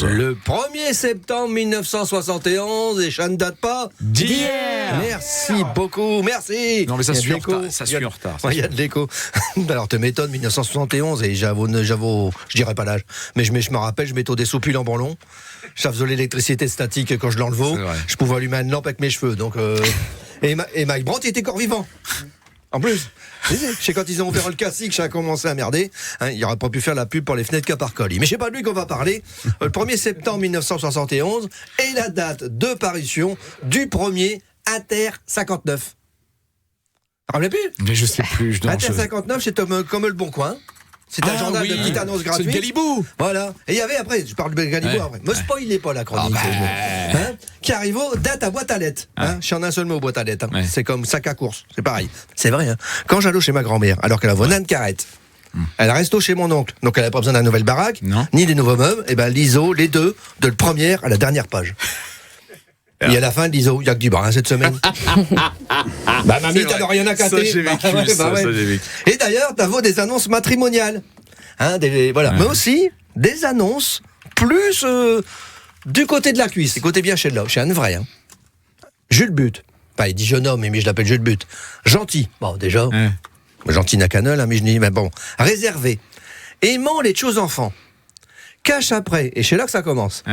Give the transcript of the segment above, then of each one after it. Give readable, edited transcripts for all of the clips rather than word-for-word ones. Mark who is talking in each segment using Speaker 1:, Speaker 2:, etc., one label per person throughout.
Speaker 1: Le 1er septembre 1971, et ça ne date pas
Speaker 2: d'hier.
Speaker 1: Merci beaucoup, merci.
Speaker 2: Non mais ça
Speaker 1: Il y a
Speaker 2: suit
Speaker 1: de
Speaker 2: en
Speaker 1: l'écho.
Speaker 2: retard. Ça suit en retard.
Speaker 1: Il y a de l'écho. Alors, te m'étonnes, 1971, et j'avoue, je dirais pas l'âge, mais je me rappelle, je mettais des soupiles en banlon. Ça faisait l'électricité statique quand je l'enlevais. Je pouvais allumer une lampe avec mes cheveux. Donc, et Mike Brandt était encore vivant. En plus, je sais quand ils ont ouvert le classique, ça a commencé à merder. Il n'aurait pas pu faire la pub pour les fenêtres Caparcoli. Mais c'est pas de lui qu'on va parler. Le 1er septembre 1971 est la date de parution du premier Inter 59. Tu te rappelles plus ?
Speaker 2: Mais je sais plus.
Speaker 1: Inter 59, c'est comme Le Bon Coin. C'est un journal de petite annonce gratuite.
Speaker 2: C'est le Galibou.
Speaker 1: Voilà. Et il y avait après, je parle de Galibou après. Me spoilez pas la chronique. Qui arrive au date à boîte à lettres. Je suis en un seul mot, boîte à lettres. C'est comme sac à course. C'est pareil. C'est vrai. Quand j'allais chez ma grand-mère, alors qu'elle avait une carrette, elle reste chez mon oncle. Donc elle n'avait pas besoin d'une nouvelle baraque, ni des nouveaux meubles. Et ben l'ISO, les deux, de la première à la dernière page. Et à la fin de l'ISO, il n'y a que du bras cette semaine. Bah mamie, t'as rien à cater.
Speaker 2: Ça, j'ai vécu.
Speaker 1: Et d'ailleurs, t'as vu des annonces matrimoniales. Voilà. Mais aussi des annonces plus du côté de la cuisse. C'est côté bien chez un vrai. Jules But. Enfin, il dit jeune homme, mais je l'appelle Jules But. Gentil. Bon, déjà. Gentil n'a qu'un œil, mais je dis, mais bon. Réservé. Aimant les choses enfants. Cache après. Et c'est là que ça commence.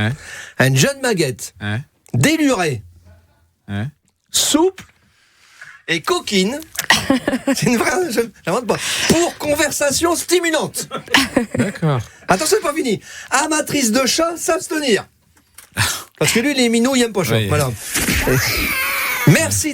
Speaker 1: Une jeune maguette. Délurée, souple et coquine. C'est une vraie. J'invente pas. Pour conversation stimulante.
Speaker 2: D'accord.
Speaker 1: Attention, c'est pas fini. Amatrice de chat, s'abstenir. Parce que lui, les minots, il aime pas chat. Voilà. Merci.